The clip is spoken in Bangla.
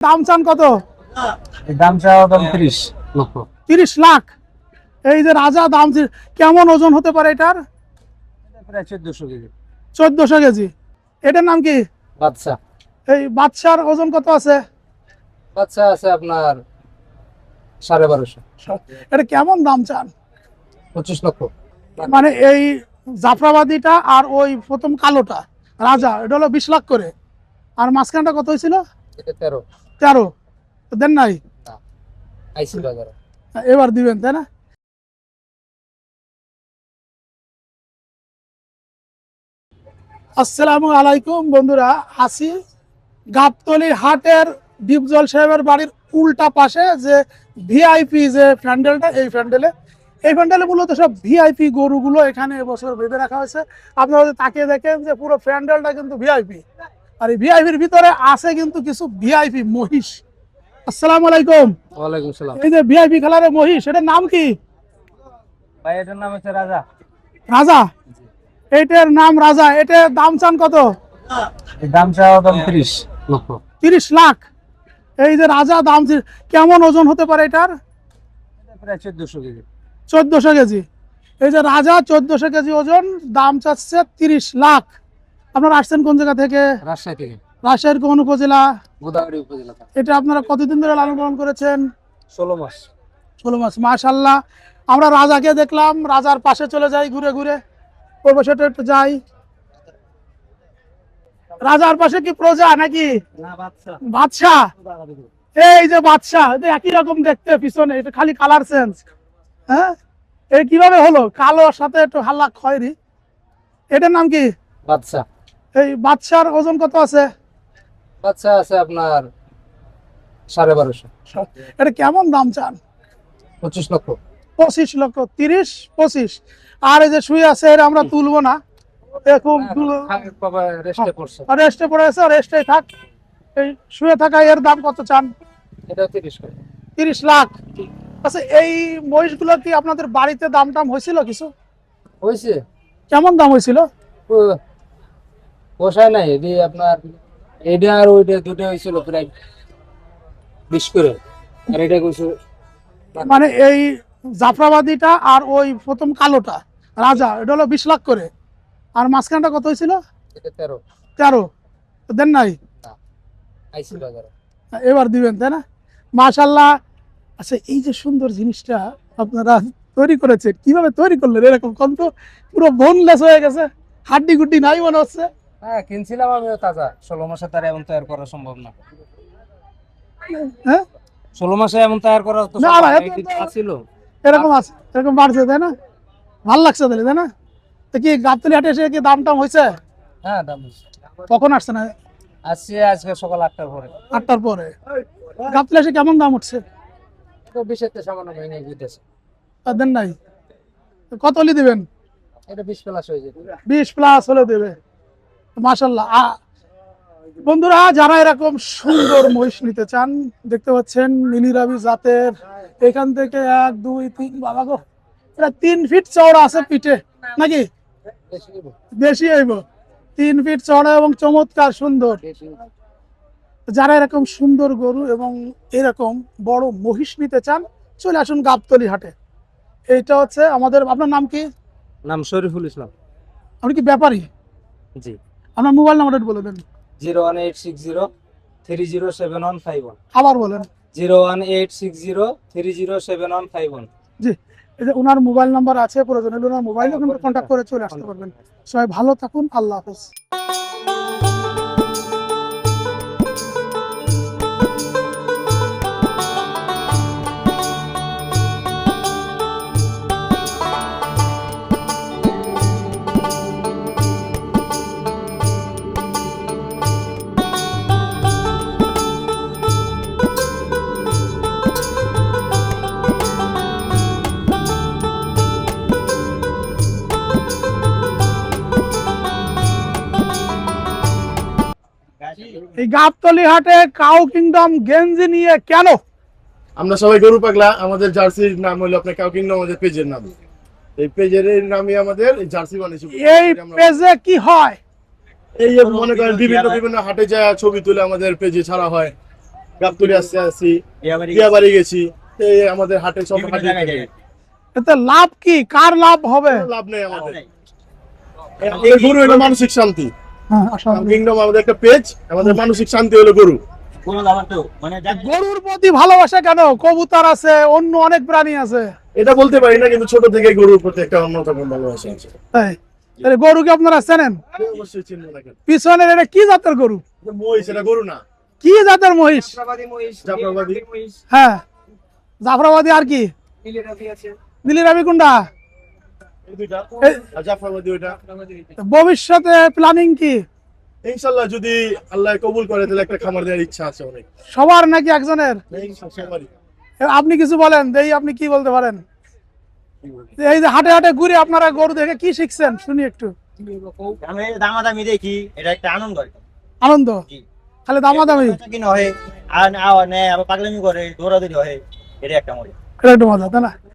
দাম চান কত? দাম চাওয়া দাম 30 লক্ষ। 30 লাখ। এই যে রাজা দাম কেমন ওজন হতে পারে এটার? প্রায় 1400 কেজি। 1400 কেজি। এটার নাম কি? বাচ্চা। এই বাচ্চার ওজন কত আছে? বাচ্চা আছে আপনার 1250। এটা কেমন দাম চান? 25 লক্ষ। মানে এই জাফরাবাদিটা আর ওই প্রথম কালোটা রাজা, এটা হলো 20 লাখ করে। আর মাঝখানটা কত হয়েছিল? এটা 13। 13। তো দেন নাই? আইসি বাজারে। এবার দিবেন তাই না? আসসালামু আলাইকুম বন্ধুরা, আছি গাবতলী হাটের ডিপজল সাহেবের বাড়ির উল্টা পাশে যে ভিআইপি যে প্যান্ডেলটা, এই প্যান্ডেলে মূলত সব ভিআইপি গরুগুলো এখানে এবছর বেঁধে রাখা হয়েছে। আপনারা যদি তাকিয়ে দেখেন যে পুরো প্যান্ডেলটা কিন্তু ভিআইপি, আর এই ভিআইপির ভিতরে আছে কিন্তু কিছু ভিআইপি মহিষ। আসসালামু আলাইকুম। ওয়ালাইকুম সালাম। এই যে ভিআইপি কালারের মহিষ, এটার নাম কি? ভাই এটার নাম হচ্ছে রাজা। রাজা। এটার নাম রাজা। এটার দাম চান কত? দাম চাওয়া দাম 30 লক্ষ। 30 লাখ। এই যে রাজা দাম কেমন ওজন হতে পারে এটার? প্রায় 1400 কেজি। 1400 কেজি। এই যে রাজা 1400 কেজি ওজন, দাম চাচ্ছে 30 লাখ। আপনারা আসছেন কোন জায়গা থেকে? রাজশাহী থেকে। রাজশাহীর কোন উপজেলা? গোদাগাড়ি উপজেলা। এটা আপনারা কতদিন ধরে লালন পালন করেছেন? 16 মাস। 16 মাস। মাশাআল্লাহ। আমরা রাজাকে দেখলাম, রাজার পাশে চলে যাই ঘুরে ঘুরে, ওর পাশে একটু যাই। রাজার পাশে কি প্রজা নাকি না বাচ্চা? বাদশা। এই যে বাদশা, এটা একই রকম দেখতে পিছনে, এটা খালি কালার চেঞ্জ। হ্যাঁ, এই কিভাবে হলো কালোর সাথে একটু হাল্লা খয়েরি? এটার নাম কি? বাচ্চা। এই বাদশার ওজন কত আছে? বাচ্চা আছে আপনার 1250। এটা কেমন দাম চান? 25 লক্ষ। 25 লক্ষ। 30, 25। আর এই যে শুয়ে আছে, এটা আমরা তুলবো না, খুব বাবা রেস্টে করছে। রেস্টে পড়ে আছে, রেস্টে থাক। এই শুয়ে থাকা এর দাম কত চান? এটা 30 করে। 30 লাখ। আচ্ছা, এই মহিষগুলো কি আপনাদের বাড়িতে দাম টাম হয়েছিল কিছু? হইছে। কেমন দাম হয়েছিল? পোষায় নাই এদি আপনার, এইটা আর ওইটা দুটো হয়েছিল প্রায় 20 করে। আর এটা কইছে মানে এই জাফরাবাদিটা আর ওই প্রথম কালোটা রাজা, এটা হলো 20 লাখ করে। আর মাঝখানটা কত হয়েছিল? এটা 13। 13। তো দেন নাই? আইসি বাজারে। এবার দিবেন তাই না? মাশাআল্লাহ। আচ্ছা, এই যে সুন্দর জিনিসটা আপনারা তৈরি করেছেন, কিভাবে তৈরি করলেন? এরকম কোন তো পুরো বোনলেস হয়ে গেছে, হাড্ডি গুড্ডি নাই মনে হচ্ছে। হ্যাঁ কিনছিলাম আমিও তাজা। 16 মাসে তার এমন তৈরি করা সম্ভব না। হ্যাঁ, 16 মাসে এমন তৈরি করা তো না, সম্ভব না, না। এত এই তো- ছিল। এরকম আছে, এরকম বাড়ছে তাই না? ভাল লাগছে তাহলে তাই না? তো কি গাবতলী হাটে এসে কি দাম টাম হয়েছে? হ্যাঁ দাম বেশি। কখন আসছে না? আসছে আজকে সকাল 8টার পরে। 8টার পরে। গাবতলী এসে কেমন দাম উঠছে? তো 20 এর সামান্য ভেঙে দিতেছে। আর দেন নাই? কত হলে দিবেন? এটা 20 প্লাস হয়ে যাবে। 20 প্লাস হলে দেবে। মাশাআল্লাহ। বন্ধুরা, যারা এরকম সুন্দর মহিষ নিতে চান, দেখতে পাচ্ছেন নীলিরাবি জাতের। এখান থেকে 1, 2, 3, বাবা গো, এটা 3 ফিট চওড়া আছে পিঠে নাকি? বেশি নিব। বেশি হইব। 3 ফিট চওড়া এবং চমৎকার সুন্দর। বেশি। যারা এরকম সুন্দর গরু এবং এরকম বড় মহিষ নিতে চান, চলে আসুন গাবতলী হাটে। এইটা হচ্ছে আমাদের। আপনার নাম কি? নাম শরীফুল ইসলাম। আপনি কি ব্যাপারী? জি। আপনার মোবাইল নাম্বারটা বলে দেন। 01860 307151। আবার বলেন। 01860 জি, এই যে ওনার মোবাইল নাম্বার আছে, প্রয়োজন হলে ওনার মোবাইলে কিন্তু কন্ট্যাক্ট করে চলে আসতে পারবেন। সবাই ভালো থাকুন, আল্লাহ হাফেজ। এই গাবতলী হাটে কাউ কিংডম গেঞ্জি নিয়ে কেন? আমরা সবাই গরু পাগলা। আমাদের জার্সির নাম হলো আপনার কাউ কিংডম, আমাদের পেজের নাম। এই পেজের নামই আমাদের জার্সি বানিয়েছি। এই পেজে কি হয়? এই যে মনে করেন বিভিন্ন বিভিন্ন হাটে যায় ছবি তুলে আমাদের পেজে ছাড়া হয়। গাবতলী আসছি দিয়াবাড়ি গেছি, এই আমাদের হাটে সব হাটে এতে লাভ কি, কার লাভ হবে? কোনো লাভ নেই আমাদের। আমাদের গরু হলো মানসিক শান্তি। হ্যাঁ, আসলে কিংডম আমাদের একটা পেজ, আমাদের মানসিক শান্তি হলো গরু। গরুর প্রতি ভালোবাসা কেন? কবুতর আছে, অন্য অনেক প্রাণী আছে। এটা বলতে পারি না, কিন্তু ছোট থেকে গরুর প্রতি একটা অন্যতম ভালোবাসা আছে। তাই তাহলে গরু কি আপনারা চেনেন? অবশ্যই চিনবো না কেন? পিছনের এটা কি জাতের গরু? এটা মহিষ, এটা গরু না। কি জাতের মহিষ? জাফরাবাদী। হ্যাঁ, জাফরাবাদী। আর কি? নীলি রাবি কোনটা? এই দুইটা। এই- আর জাফরাবাদী ওইটা। ভবিষ্যতে প্ল্যানিং কি? ইনশাল্লাহ যদি আল্লাহ কবুল করে তাহলে একটা খামার দেওয়ার ইচ্ছা আছে অনেক। সবার নাকি একজনের? সবারই। আপনি কিছু বলেন, দেই আপনি কি বলতে পারেন? এই যে হাটে হাটে ঘুরে আপনারা গরু দেখে কি শিখছেন শুনি একটু। আমি দামাদামি দেখি, এটা একটা আনন্দ আর কি। আনন্দ? জি। খালি দামাদামি? কিনা হয় আর আবার নেয়, আবার পাগলামি করে, দৌড়াদৌড়ি হয়, এটা একটা মজা। এটা একটু মজা, তাই না?